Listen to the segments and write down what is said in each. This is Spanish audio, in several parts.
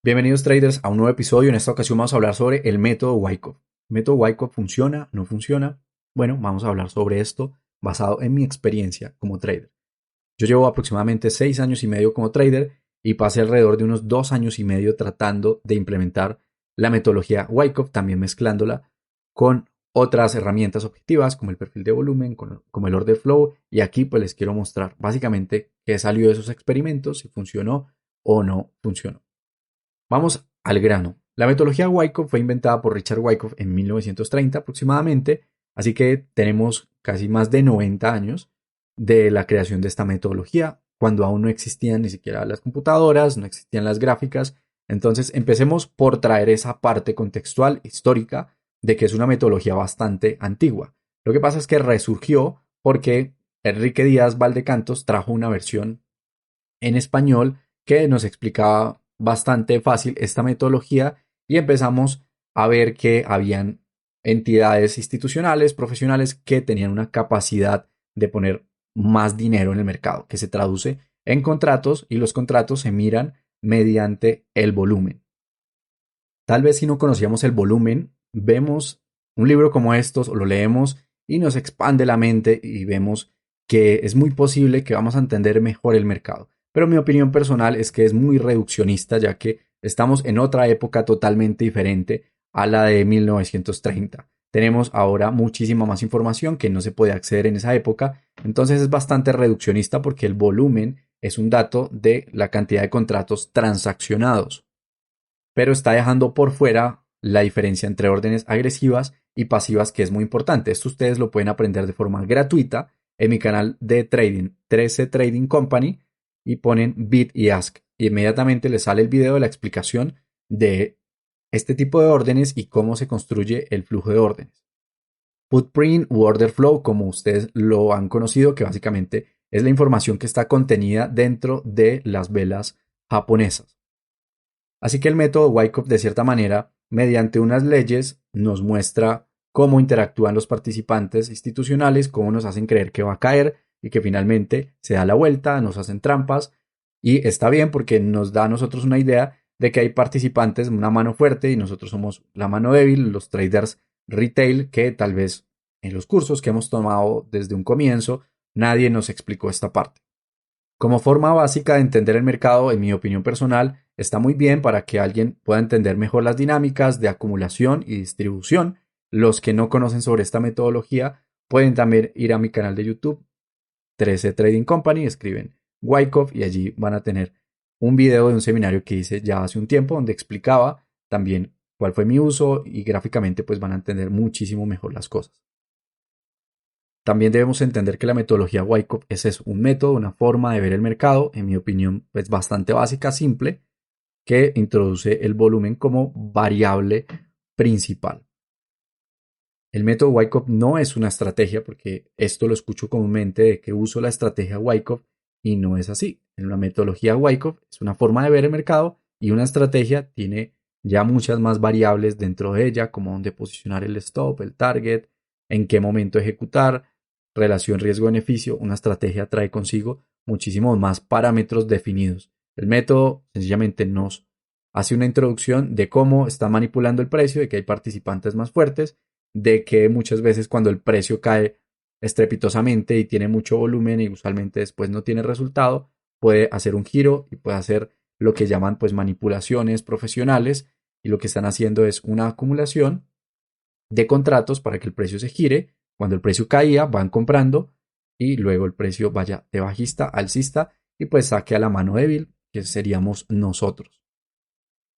Bienvenidos traders a un nuevo episodio. En esta ocasión vamos a hablar sobre el método Wyckoff. ¿El método Wyckoff funciona? ¿No funciona? Bueno, vamos a hablar sobre esto basado en mi experiencia como trader. Yo llevo aproximadamente 6 años y medio como trader y pasé alrededor de unos 2 años y medio tratando de implementar la metodología Wyckoff, también mezclándola con otras herramientas objetivas como el perfil de volumen, como el order flow, y aquí pues les quiero mostrar básicamente qué salió de esos experimentos, si funcionó o no funcionó. Vamos al grano. La metodología Wyckoff fue inventada por Richard Wyckoff en 1930 aproximadamente, así que tenemos casi más de 90 años de la creación de esta metodología, cuando aún no existían ni siquiera las computadoras, no existían las gráficas. Entonces empecemos por traer esa parte contextual, histórica, de que es una metodología bastante antigua. Lo que pasa es que resurgió porque Enrique Díaz Valdecantos trajo una versión en español que nos explicaba bastante fácil esta metodología y empezamos a ver que habían entidades institucionales, profesionales que tenían una capacidad de poner más dinero en el mercado, que se traduce en contratos y los contratos se miran mediante el volumen. Tal vez si no conocíamos el volumen, vemos un libro como estos o lo leemos y nos expande la mente y vemos que es muy posible que vamos a entender mejor el mercado. Pero mi opinión personal es que es muy reduccionista, ya que estamos en otra época totalmente diferente a la de 1930. Tenemos ahora muchísima más información que no se puede acceder en esa época, entonces es bastante reduccionista porque el volumen es un dato de la cantidad de contratos transaccionados, pero está dejando por fuera la diferencia entre órdenes agresivas y pasivas, que es muy importante. Esto ustedes lo pueden aprender de forma gratuita en mi canal de trading, 13 Trading Company, y ponen Bid y Ask. Y inmediatamente les sale el video de la explicación de este tipo de órdenes y cómo se construye el flujo de órdenes. Footprint u order flow, como ustedes lo han conocido, que básicamente es la información que está contenida dentro de las velas japonesas. Así que el método Wyckoff, de cierta manera, mediante unas leyes, nos muestra cómo interactúan los participantes institucionales, cómo nos hacen creer que va a caer y que finalmente se da la vuelta, nos hacen trampas. Y está bien porque nos da a nosotros una idea de que hay participantes, una mano fuerte y nosotros somos la mano débil, los traders retail, que tal vez en los cursos que hemos tomado desde un comienzo nadie nos explicó esta parte. Como forma básica de entender el mercado, en mi opinión personal, está muy bien para que alguien pueda entender mejor las dinámicas de acumulación y distribución. Los que no conocen sobre esta metodología pueden también ir a mi canal de YouTube, 13 Trading Company, escriben Wyckoff y allí van a tener un video de un seminario que hice ya hace un tiempo donde explicaba también cuál fue mi uso y gráficamente pues van a entender muchísimo mejor las cosas. También debemos entender que la metodología Wyckoff es un método, una forma de ver el mercado, en mi opinión, pues bastante básica, simple, que introduce el volumen como variable principal. El método Wyckoff no es una estrategia, porque esto lo escucho comúnmente de que uso la estrategia Wyckoff y no es así. En la metodología Wyckoff es una forma de ver el mercado y una estrategia tiene ya muchas más variables dentro de ella, como dónde posicionar el stop, el target, en qué momento ejecutar, relación riesgo-beneficio. Una estrategia trae consigo muchísimos más parámetros definidos. El método sencillamente nos hace una introducción de cómo está manipulando el precio, de que hay participantes más fuertes, de que muchas veces cuando el precio cae estrepitosamente y tiene mucho volumen y usualmente después no tiene resultado, puede hacer un giro y puede hacer lo que llaman pues manipulaciones profesionales, y lo que están haciendo es una acumulación de contratos para que el precio se gire. Cuando el precio caía van comprando y luego el precio vaya de bajista a alcista y pues saque a la mano débil, que seríamos nosotros.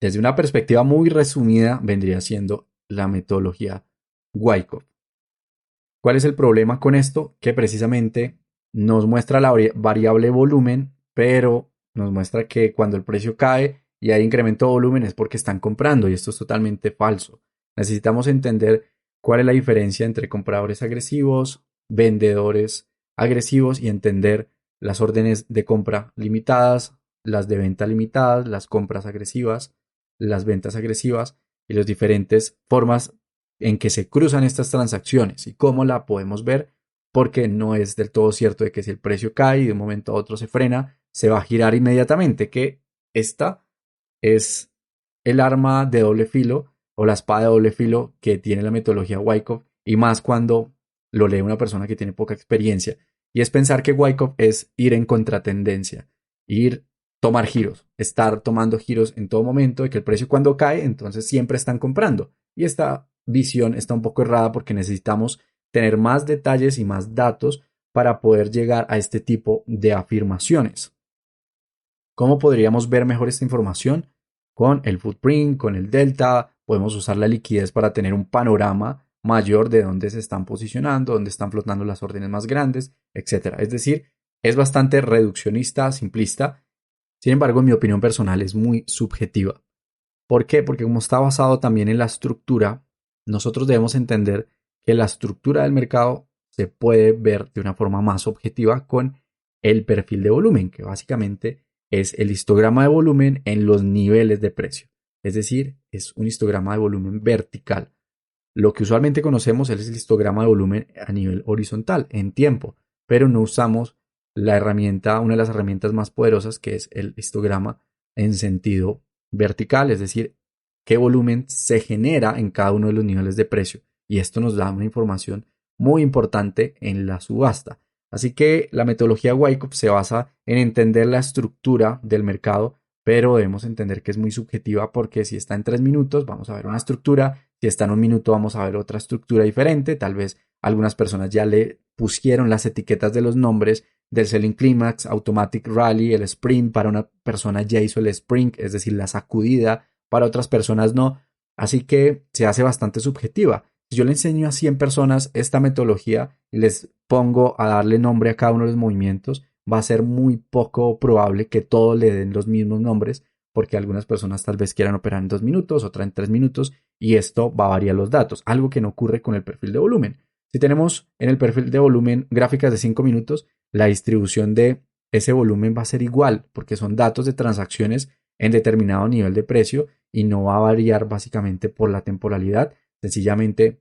Desde una perspectiva muy resumida vendría siendo la metodología Wyckoff. ¿Cuál es el problema con esto? Que precisamente nos muestra la variable volumen, pero nos muestra que cuando el precio cae y hay incremento de volumen es porque están comprando, y esto es totalmente falso. Necesitamos entender cuál es la diferencia entre compradores agresivos, vendedores agresivos, y entender las órdenes de compra limitadas, las de venta limitadas, las compras agresivas, las ventas agresivas y las diferentes formas en que se cruzan estas transacciones y cómo la podemos ver, porque no es del todo cierto de que si el precio cae y de un momento a otro se frena, se va a girar inmediatamente, que esta es el arma de doble filo o la espada de doble filo que tiene la metodología Wyckoff, y más cuando lo lee una persona que tiene poca experiencia. Y es pensar que Wyckoff es ir en contratendencia, tomar giros, estar tomando giros en todo momento, de que el precio cuando cae, entonces siempre están comprando. Y esta visión está un poco errada porque necesitamos tener más detalles y más datos para poder llegar a este tipo de afirmaciones. ¿Cómo podríamos ver mejor esta información? Con el footprint, con el delta, podemos usar la liquidez para tener un panorama mayor de dónde se están posicionando, dónde están flotando las órdenes más grandes, etc. Es decir, es bastante reduccionista, simplista. Sin embargo, en mi opinión personal es muy subjetiva. ¿Por qué? Porque como está basado también en la estructura, nosotros debemos entender que la estructura del mercado se puede ver de una forma más objetiva con el perfil de volumen, que básicamente es el histograma de volumen en los niveles de precio. Es decir, es un histograma de volumen vertical. Lo que usualmente conocemos es el histograma de volumen a nivel horizontal, en tiempo, pero no usamos la herramienta, una de las herramientas más poderosas, que es el histograma en sentido vertical, es decir, qué volumen se genera en cada uno de los niveles de precio. Y esto nos da una información muy importante en la subasta. Así que la metodología Wyckoff se basa en entender la estructura del mercado, pero debemos entender que es muy subjetiva, porque si está en 3 minutos vamos a ver una estructura, si está en 1 minuto vamos a ver otra estructura diferente. Tal vez algunas personas ya le pusieron las etiquetas de los nombres del Selling Climax, Automatic Rally, el Sprint. Para una persona ya hizo el Sprint, es decir, la sacudida, para otras personas no. Así que se hace bastante subjetiva. Si yo le enseño a 100 personas esta metodología y les pongo a darle nombre a cada uno de los movimientos, va a ser muy poco probable que todos le den los mismos nombres, porque algunas personas tal vez quieran operar en 2 minutos, otra en 3 minutos, y esto va a variar los datos, algo que no ocurre con el perfil de volumen. Si tenemos en el perfil de volumen gráficas de 5 minutos, la distribución de ese volumen va a ser igual, porque son datos de transacciones en determinado nivel de precio y no va a variar básicamente por la temporalidad. Sencillamente,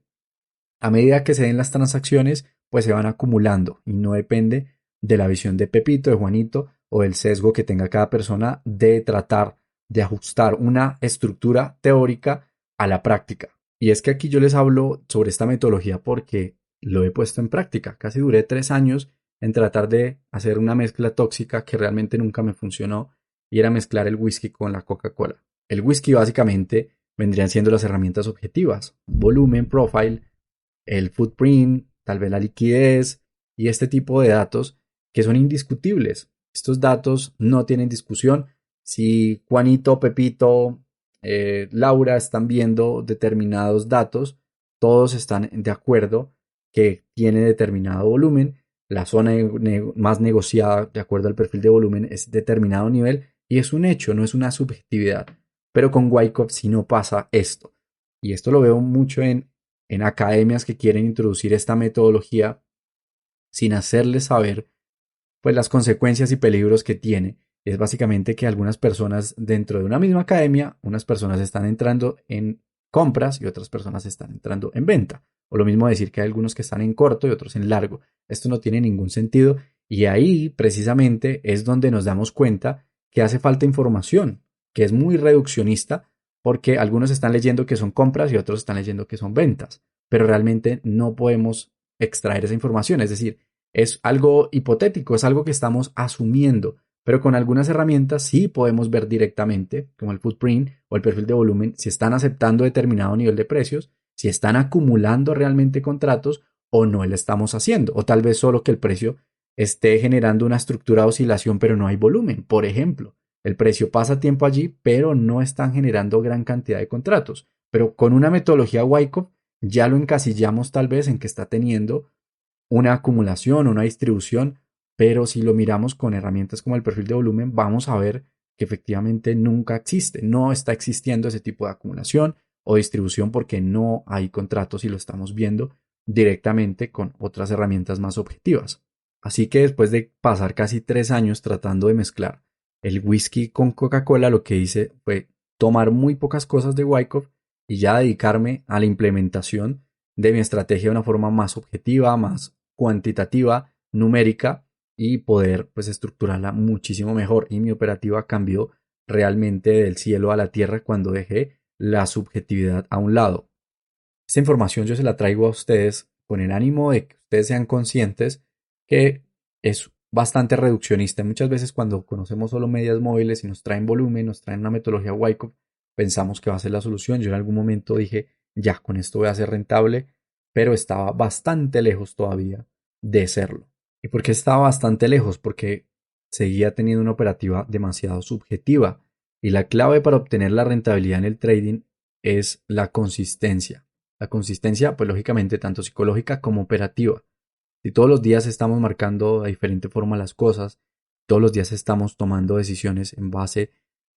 a medida que se den las transacciones, pues se van acumulando y no depende de la visión de Pepito, de Juanito o del sesgo que tenga cada persona de tratar de ajustar una estructura teórica a la práctica. Y es que aquí yo les hablo sobre esta metodología porque lo he puesto en práctica. Casi duré 3 años en tratar de hacer una mezcla tóxica que realmente nunca me funcionó, y era mezclar el whisky con la Coca-Cola. El whisky básicamente vendrían siendo las herramientas objetivas: volumen, profile, el footprint, tal vez la liquidez y este tipo de datos que son indiscutibles. Estos datos no tienen discusión. Si Juanito, Pepito, Laura están viendo determinados datos, todos están de acuerdo que tiene determinado volumen. La zona más negociada de acuerdo al perfil de volumen es determinado nivel, y es un hecho, no es una subjetividad. Pero con Wyckoff sí no pasa esto. Y esto lo veo mucho en academias que quieren introducir esta metodología sin hacerles saber pues las consecuencias y peligros que tiene. Es básicamente que algunas personas dentro de una misma academia, unas personas están entrando en compras y otras personas están entrando en venta. O lo mismo decir que hay algunos que están en corto y otros en largo. Esto no tiene ningún sentido, y ahí precisamente es donde nos damos cuenta que hace falta información, que es muy reduccionista, porque algunos están leyendo que son compras y otros están leyendo que son ventas, pero realmente no podemos extraer esa información. Es decir, es algo hipotético, es algo que estamos asumiendo, pero con algunas herramientas sí podemos ver directamente, como el footprint o el perfil de volumen, si están aceptando determinado nivel de precios, si están acumulando realmente contratos o no lo estamos haciendo, o tal vez solo que el precio esté generando una estructura de oscilación pero no hay volumen. Por ejemplo, el precio pasa tiempo allí pero no están generando gran cantidad de contratos, pero con una metodología Wyckoff ya lo encasillamos tal vez en que está teniendo una acumulación o una distribución, pero si lo miramos con herramientas como el perfil de volumen, vamos a ver que efectivamente nunca existe, no está existiendo ese tipo de acumulación o distribución, porque no hay contratos y lo estamos viendo directamente con otras herramientas más objetivas. Así que después de pasar casi 3 años tratando de mezclar el whisky con Coca-Cola, lo que hice fue tomar muy pocas cosas de Wyckoff y ya dedicarme a la implementación de mi estrategia de una forma más objetiva, más cuantitativa, numérica, y poder pues estructurarla muchísimo mejor, y mi operativa cambió realmente del cielo a la tierra cuando dejé la subjetividad a un lado. Esta información yo se la traigo a ustedes con el ánimo de que ustedes sean conscientes que es bastante reduccionista. Muchas veces cuando conocemos solo medias móviles y nos traen volumen, nos traen una metodología Wyckoff, pensamos que va a ser la solución. Yo en algún momento dije, ya, con esto voy a ser rentable, pero estaba bastante lejos todavía de serlo. ¿Y por qué estaba bastante lejos? Porque seguía teniendo una operativa demasiado subjetiva. Y la clave para obtener la rentabilidad en el trading es la consistencia. La consistencia, pues lógicamente, tanto psicológica como operativa. Si todos los días estamos marcando de diferente forma las cosas, todos los días estamos tomando decisiones en base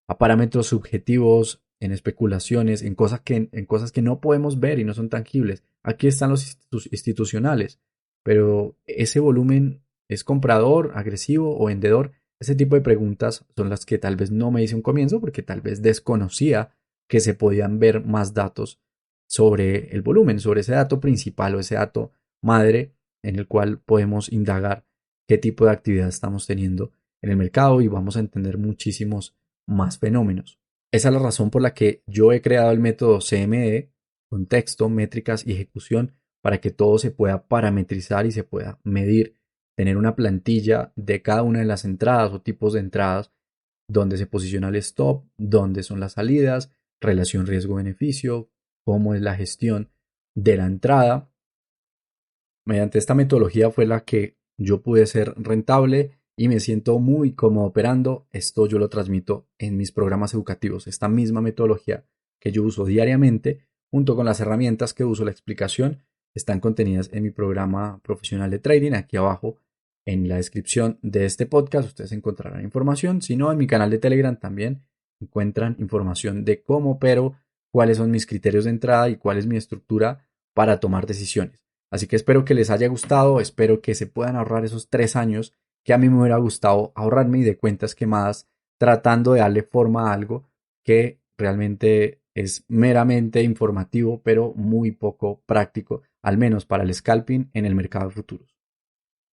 a parámetros subjetivos, en especulaciones, en cosas que no podemos ver y no son tangibles. Aquí están los institucionales, pero ese volumen es comprador, agresivo o vendedor. Ese tipo de preguntas son las que tal vez no me hice un comienzo porque tal vez desconocía que se podían ver más datos sobre el volumen, sobre ese dato principal o ese dato madre en el cual podemos indagar qué tipo de actividad estamos teniendo en el mercado y vamos a entender muchísimos más fenómenos. Esa es la razón por la que yo he creado el método CME, contexto, métricas y ejecución, para que todo se pueda parametrizar y se pueda medir, tener una plantilla de cada una de las entradas o tipos de entradas, dónde se posiciona el stop, dónde son las salidas, relación riesgo-beneficio, cómo es la gestión de la entrada. Mediante esta metodología fue la que yo pude ser rentable y me siento muy cómodo operando. Esto yo lo transmito en mis programas educativos. Esta misma metodología que yo uso diariamente, junto con las herramientas que uso, la explicación, están contenidas en mi programa profesional de trading. Aquí abajo en la descripción de este podcast ustedes encontrarán información. Si no, en mi canal de Telegram también encuentran información de cómo opero, cuáles son mis criterios de entrada y cuál es mi estructura para tomar decisiones. Así que espero que les haya gustado, espero que se puedan ahorrar esos 3 años que a mí me hubiera gustado ahorrarme y de cuentas quemadas tratando de darle forma a algo que realmente es meramente informativo pero muy poco práctico, al menos para el scalping en el mercado de futuros.